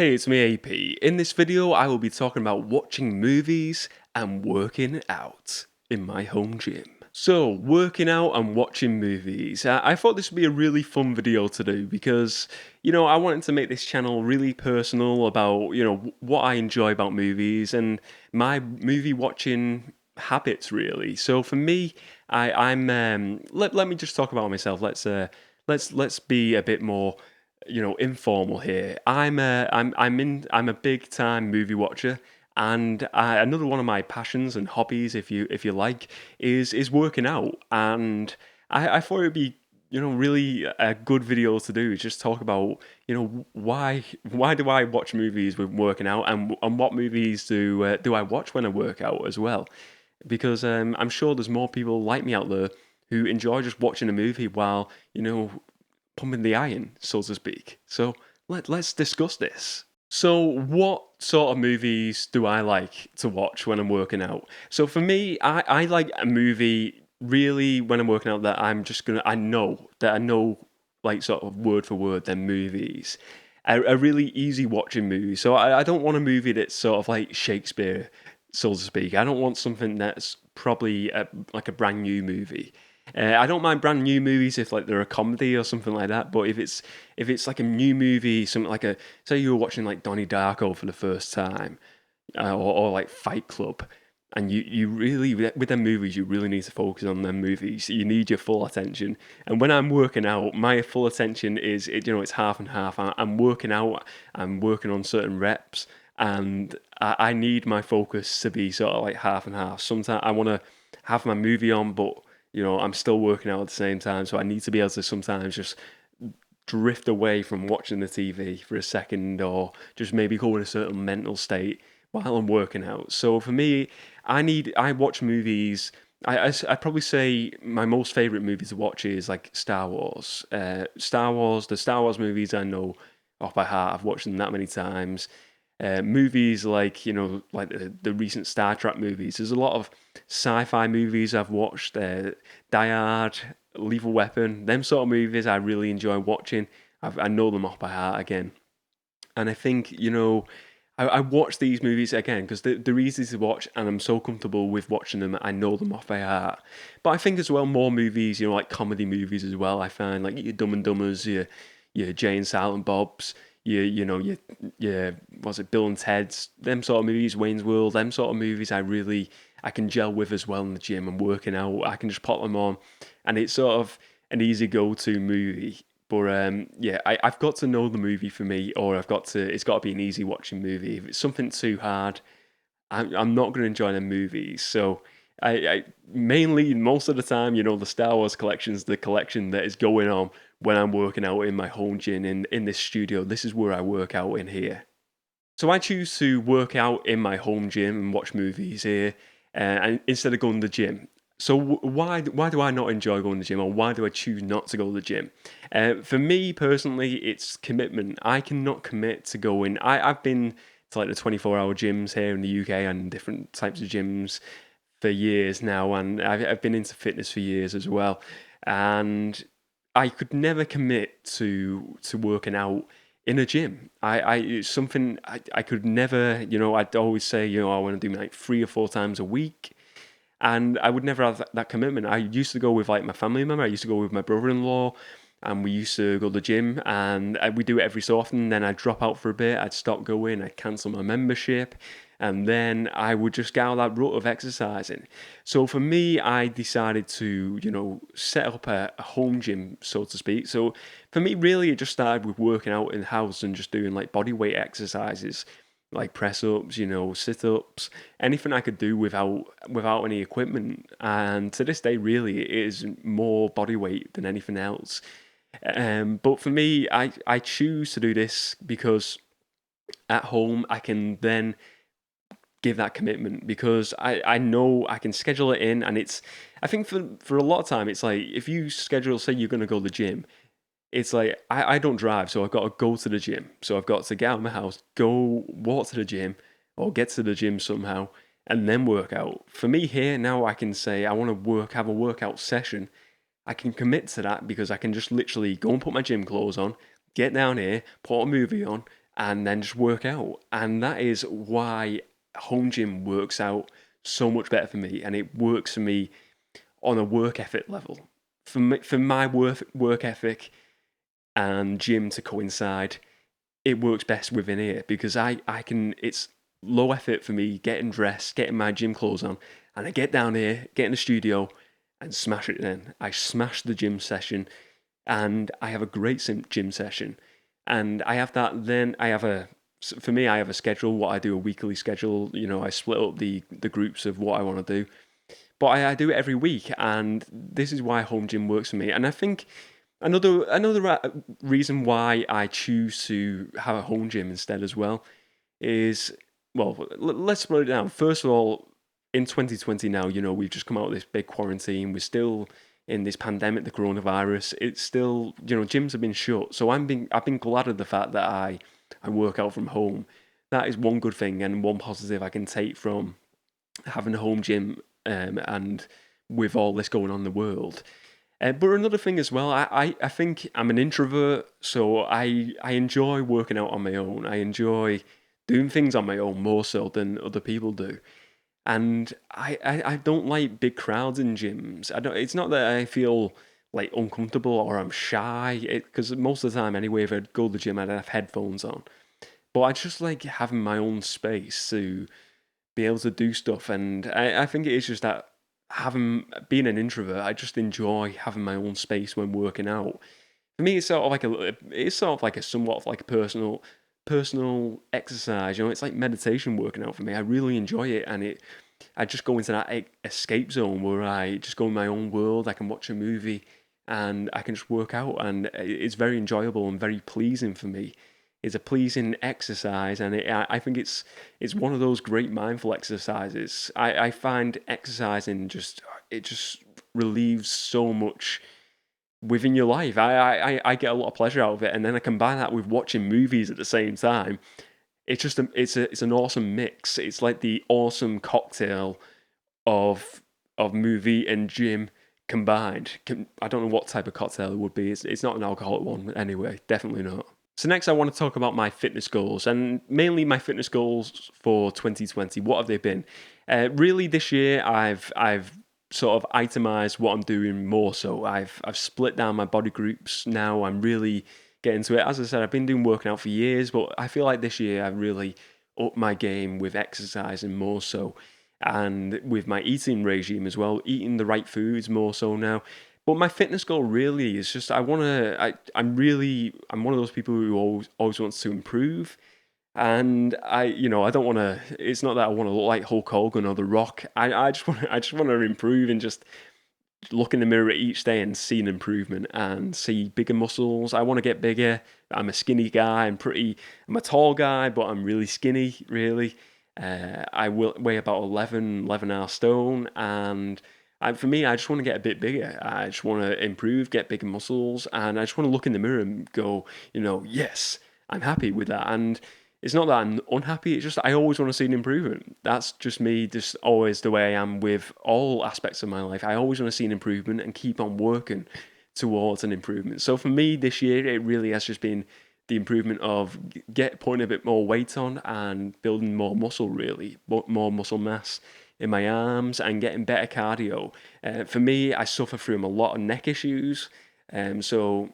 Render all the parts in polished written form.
Hey, it's me AP. In this video, I will be talking about watching movies and working out in my home gym. So, working out and watching movies. I thought this would be a really fun video to do because, I wanted to make this channel really personal about, what I enjoy about movies and my movie watching habits, really. So, for me, let me just talk about myself. Let's be a bit more informal here. I'm a big time movie watcher, and another one of my passions and hobbies, if you like, is working out. And I thought it'd be really a good video to do. Just talk about why do I watch movies with working out, and what movies do I watch when I work out as well. Because I'm sure there's more people like me out there who enjoy just watching a movie while pumping the iron, so to speak. So let's discuss this. So, what sort of movies do I like to watch when I'm working out? So, for me, I like a movie really when I'm working out that I know, like, sort of word for word, their movies. A really easy watching movie. So, I don't want a movie that's sort of like Shakespeare, so to speak. I don't want something that's probably like a brand new movie. I don't mind brand new movies if like they're a comedy or something like that. But if it's like a new movie, something like a say you were watching like Donnie Darko for the first time, or like Fight Club, and you really with them movies you really need to focus on them movies. You need your full attention. And when I'm working out, my full attention it's half and half. I'm working out, I'm working on certain reps, and I need my focus to be sort of like half and half. Sometimes I want to have my movie on, but I'm still working out at the same time, so I need to be able to sometimes just drift away from watching the TV for a second, or just maybe go in a certain mental state while I'm working out. So for me, I watch movies. I'd probably say my most favorite movie to watch is like Star Wars. The Star Wars movies I know off by heart. I've watched them that many times. Movies like like the recent Star Trek movies. There's a lot of sci-fi movies I've watched. Die Hard, Lethal Weapon, them sort of movies I really enjoy watching. I know them off by heart again, and I think I watch these movies again because they're easy to watch, and I'm so comfortable with watching them. I know them off by heart. But I think as well more movies, like comedy movies as well. I find like your Dumb and Dumbers, your Jay and Silent Bobs, your what's it, Bill and Ted's, them sort of movies, Wayne's World, them sort of movies. I can gel with as well in the gym and working out. I can just pop them on, and it's sort of an easy go-to movie. But yeah, I've got to know the movie for me, or it's got to be an easy watching movie. If it's something too hard, I'm not going to enjoy the movies. So I mainly, most of the time, the Star Wars collection is the collection that is going on when I'm working out in my home gym in this studio. This is where I work out in here. So I choose to work out in my home gym and watch movies here, and instead of going to the gym. So why do I not enjoy going to the gym, or why do I choose not to go to the gym? For me personally, it's commitment. I cannot commit to going. I've been to like the 24-hour gyms here in the UK and different types of gyms for years now, and I've been into fitness for years as well, and I could never commit to working out in a gym. It's something I could never, I'd always say, I want to do like 3 or 4 times a week. And I would never have that commitment. I used to go with like my family member. I used to go with my brother-in-law, and we used to go to the gym, and we do it every so often. Then I'd drop out for a bit. I'd stop going. I'd cancel my membership, and then I would just get out of that rut of exercising. So for me, I decided to, set up a home gym, so to speak. So for me, really, it just started with working out in the house and just doing like body weight exercises, like press ups, sit ups, anything I could do without any equipment. And to this day, really, it is more body weight than anything else. But for me, I choose to do this because at home I can then give that commitment, because I know I can schedule it in. And I think for a lot of time, it's like if you schedule, say you're going to go to the gym, it's like I don't drive, so I've got to go to the gym. So I've got to get out of my house, go walk to the gym, or get to the gym somehow, and then work out. For me here now, I can say I want to have a workout session. I can commit to that because I can just literally go and put my gym clothes on, get down here, put a movie on, and then just work out. And that is why home gym works out so much better for me, and it works for me on a work ethic level. For my work ethic and gym to coincide, it works best within here because I can, it's low effort for me getting dressed, getting my gym clothes on, and I get down here, get in the studio, and smash it in. I smash the gym session, and I have a great gym session. And I have that, then I have for me, I have a schedule, what I do, a weekly schedule. You know, I split up the groups of what I want to do. But I do it every week, and this is why home gym works for me. And I think another reason why I choose to have a home gym instead as well is, well, let's split it down. First of all, in 2020 now, you know, we've just come out of this big quarantine. We're still in this pandemic, the coronavirus. It's still, you know, gyms have been shut. So I've been glad of the fact that I work out from home. That is one good thing and one positive I can take from having a home gym, and with all this going on in the world. But another thing as well, I think I'm an introvert, so I enjoy working out on my own. I enjoy doing things on my own more so than other people do. And I don't like big crowds in gyms. I don't. It's not that I feel like uncomfortable or I'm shy, because most of the time anyway, if I'd go to the gym, I'd have headphones on. But I just like having my own space to be able to do stuff. And I think it is just that being an introvert, I just enjoy having my own space when working out. For me, it's sort of like a somewhat of like a personal exercise. You know, it's like meditation working out for me. I really enjoy it, and I just go into that escape zone where I just go in my own world. I can watch a movie, and I can just work out, and it's very enjoyable and very pleasing for me. It's a pleasing exercise, and I think it's one of those great mindful exercises. I find exercising just relieves so much within your life. I get a lot of pleasure out of it, and then I combine that with watching movies at the same time. It's just it's an awesome mix. It's like the awesome cocktail of movie and gym combined. I don't know what type of cocktail it would be. It's not an alcoholic one anyway. Definitely not. So next, I want to talk about my fitness goals, and mainly my fitness goals for 2020. What have they been? Really, this year I've sort of itemized what I'm doing more. So I've split down my body groups now. I'm really getting to it. As I said, I've been doing working out for years, but I feel like this year I've really upped my game with exercising more so, and with my eating regime as well, eating the right foods more so now. But my fitness goal really is just I want to. I'm one of those people who always wants to improve, and I don't want to. It's not that I want to look like Hulk Hogan or The Rock. I just want to improve and just look in the mirror each day and see an improvement and see bigger muscles. I want to get bigger. I'm a skinny guy. I'm a tall guy, but I'm really skinny. Really, I will weigh about 11 and a half stone, and for me, I just want to get a bit bigger. I just want to improve, get bigger muscles, and I just want to look in the mirror and go, yes, I'm happy with that. And it's not that I'm unhappy, it's just I always want to see an improvement. That's just me, just always the way I am with all aspects of my life. I always want to see an improvement and keep on working towards an improvement. So for me this year, it really has just been the improvement of putting a bit more weight on and building more muscle, really, more muscle mass in my arms and getting better cardio. For me, I suffer from a lot of neck issues, so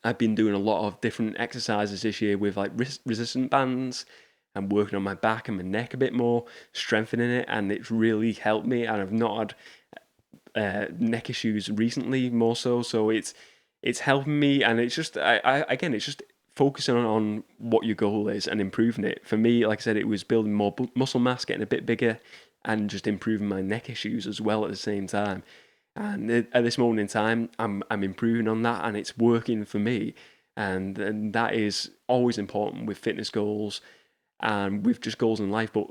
I've been doing a lot of different exercises this year with like resistant bands and working on my back and my neck a bit more, strengthening it, and it's really helped me. And I've not had neck issues recently, more so. So it's helping me, and it's just again, it's just focusing on what your goal is and improving it. For me, like I said, it was building more muscle mass, getting a bit bigger, and just improving my neck issues as well at the same time. And at this moment in time, I'm improving on that, and it's working for me. And that is always important with fitness goals and with just goals in life. But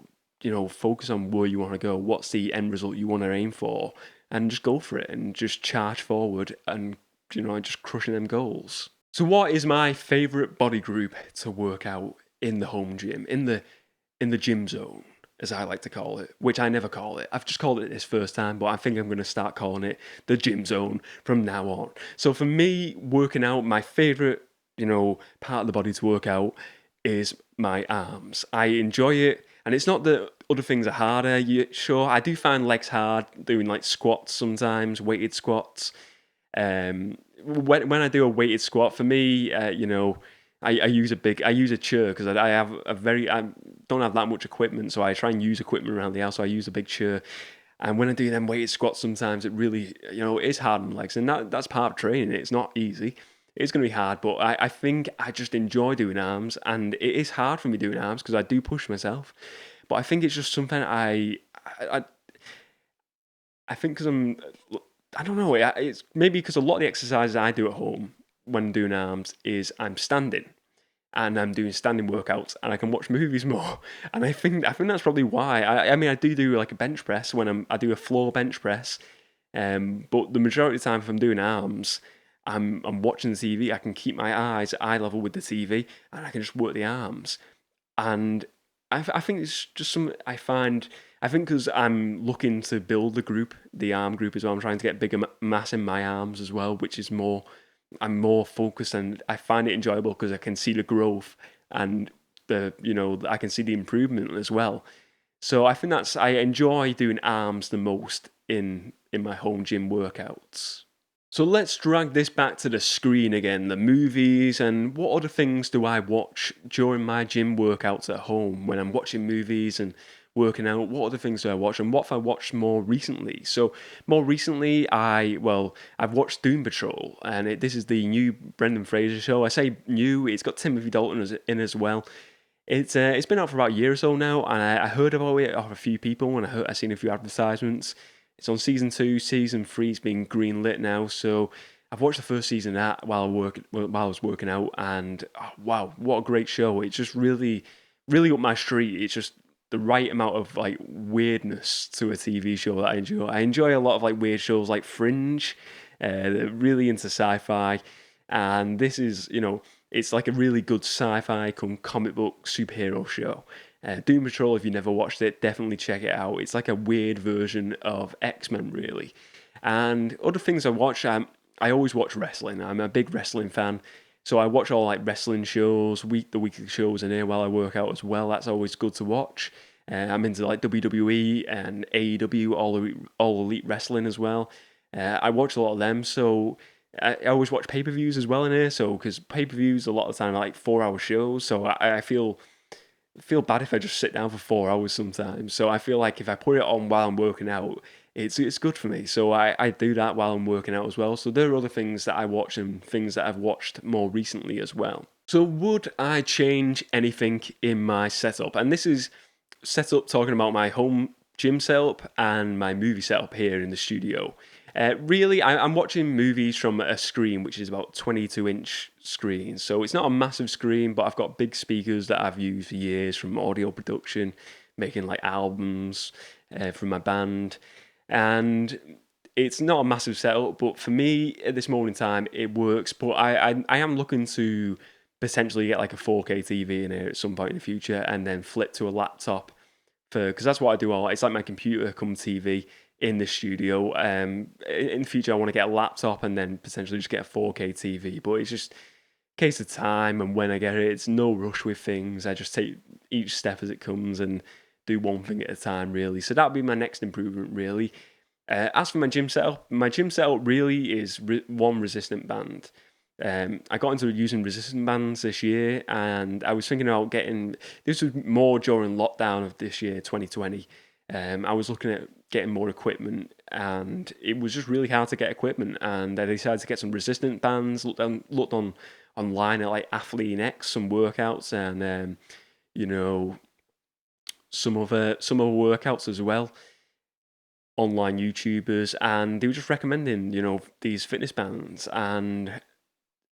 focus on where you want to go. What's the end result you want to aim for, and just go for it and just charge forward and just crushing them goals. So, what is my favorite body group to work out in the home gym, in the gym zone, as I like to call it, which I never call it. I've just called it this first time, but I think I'm going to start calling it the gym zone from now on. So for me, working out, my favorite, part of the body to work out is my arms. I enjoy it, and it's not that other things are harder. Sure, I do find legs hard doing like squats sometimes, weighted squats. When I do a weighted squat, for me, I use a chair because I don't have that much equipment, so I try and use equipment around the house. So I use a big chair, and when I do them weighted squats, sometimes it really, it is hard on the legs, and that's part of training. It's not easy. It's going to be hard, but I think I just enjoy doing arms, and it is hard for me doing arms because I do push myself. But I think it's just something I, I think because I don't know, it's maybe because a lot of the exercises I do at home when doing arms is I'm standing and I'm doing standing workouts and I can watch movies more. And I think that's probably why. I mean, I do like a bench press when I do a floor bench press, but the majority of the time if I'm doing arms, I'm watching the TV. I can keep my eyes eye level with the TV and I can just work the arms. And I think it's just some I find. I think because I'm looking to build the group, the arm group as well. I'm trying to get bigger mass in my arms as well, which is more. I'm more focused and I find it enjoyable because I can see the growth and I can see the improvement as well. So I think I enjoy doing arms the most in my home gym workouts. So let's drag this back to the screen again, the movies, and what other things do I watch during my gym workouts at home when I'm watching movies and working out? What other things do I watch, and what have I watched more recently? So more recently, I've watched Doom Patrol, and this is the new Brendan Fraser show. I say new; it's got Timothy Dalton in as well. It's been out for about a year or so now, and I heard about it off a few people, and I seen a few advertisements. It's on season 2. Season 3's been greenlit now, so I've watched the first season of that while I was working out, and wow, what a great show! It's just really, really up my street. It's just the right amount of like weirdness to a TV show that I enjoy. I enjoy a lot of like weird shows like Fringe. They're really into sci-fi, and this is it's like a really good sci-fi come comic book superhero show. Doom Patrol, if you never watched it, definitely check it out. It's like a weird version of X-Men, really. And other things I watch, I always watch wrestling. I'm a big wrestling fan. So I watch all like wrestling shows, the weekly shows in here while I work out as well. That's always good to watch. I'm into like WWE and AEW, all elite wrestling as well. I watch a lot of them, so I always watch pay-per-views as well in here. So because pay-per-views a lot of the time are like 4 hour shows, so I feel bad if I just sit down for 4 hours sometimes. So I feel like if I put it on while I'm working out, it's good for me. So I do that while I'm working out as well. So there are other things that I watch and things that I've watched more recently as well. So would I change anything in my setup? And this is setup talking about my home gym setup and my movie setup here in the studio. Really, I'm watching movies from a screen which is about 22-inch screen. So it's not a massive screen, but I've got big speakers that I've used for years from audio production, making like albums from my band. And it's not a massive setup, but for me at this moment in time, it works. But I am looking to potentially get like a 4K TV in here at some point in the future and then flip to a laptop because that's what I do all. It's like my computer come TV in the studio. In the future, I want to get a laptop and then potentially just get a 4K TV. But it's just a case of time and when I get it. It's no rush with things. I just take each step as it comes and do one thing at a time, really. So that'll be my next improvement, really. As for my gym setup really is one resistant band. I got into using resistant bands this year, and I was thinking about getting. This was more during lockdown of this year, 2020. I was looking at getting more equipment, and it was just really hard to get equipment. And I decided to get some resistant bands. Looked online at like Athlean X, some workouts, and you know some other workouts as well, online YouTubers, and they were just recommending these fitness bands, and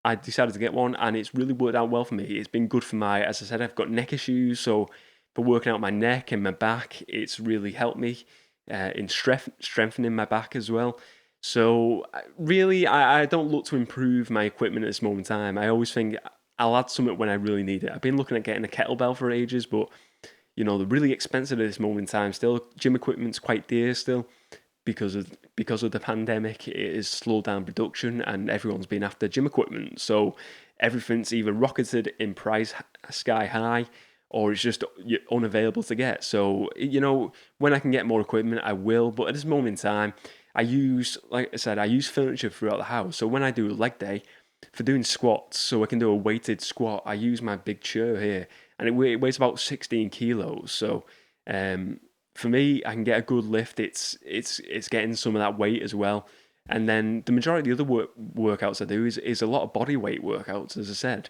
I decided to get one, and it's really worked out well for me. It's been good for as I said, I've got neck issues, so for working out my neck and my back, it's really helped me in strengthening my back as well. So really, I don't look to improve my equipment at this moment in time. I always think I'll add something when I really need it. I've been looking at getting a kettlebell for ages, but they're really expensive at this moment in time. Still, gym equipment's quite dear still. because of the pandemic, it has slowed down production and everyone's been after gym equipment. So everything's either rocketed in price sky high, or it's just unavailable to get. So, when I can get more equipment, I will. But at this moment in time, like I said, I use furniture throughout the house. So when I do leg day, for doing squats, so I can do a weighted squat, I use my big chair here, and it weighs about 16 kilos. So, for me, I can get a good lift. It's getting some of that weight as well. And then the majority of the other workouts I do is a lot of body weight workouts, as I said.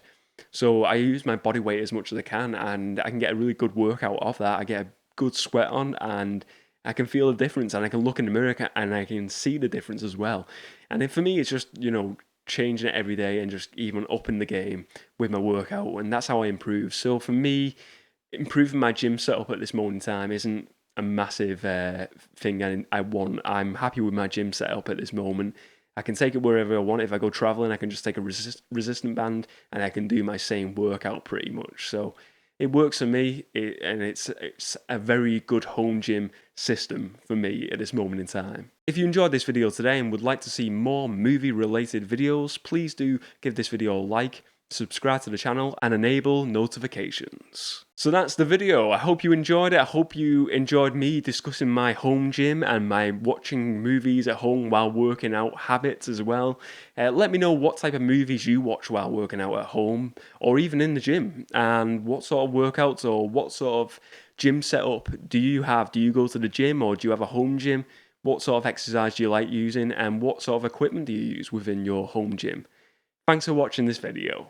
So I use my body weight as much as I can, and I can get a really good workout off that. I get a good sweat on, and I can feel the difference, and I can look in the mirror and I can see the difference as well. And for me, it's just changing it every day and just even upping the game with my workout, and that's how I improve. So for me, improving my gym setup at this moment in time isn't a massive thing I want. I'm happy with my gym setup at this moment. I can take it wherever I want. If I go traveling, I can just take a resistant band and I can do my same workout pretty much. So it works for me, and it's a very good home gym system for me at this moment in time. If you enjoyed this video today and would like to see more movie related videos, please do give this video a like, subscribe to the channel, and enable notifications. So that's the video. I hope you enjoyed it. I hope you enjoyed me discussing my home gym and my watching movies at home while working out habits as well. Let me know what type of movies you watch while working out at home or even in the gym, and what sort of workouts or what sort of gym setup do you have? Do you go to the gym or do you have a home gym? What sort of exercise do you like using, and what sort of equipment do you use within your home gym? Thanks for watching this video.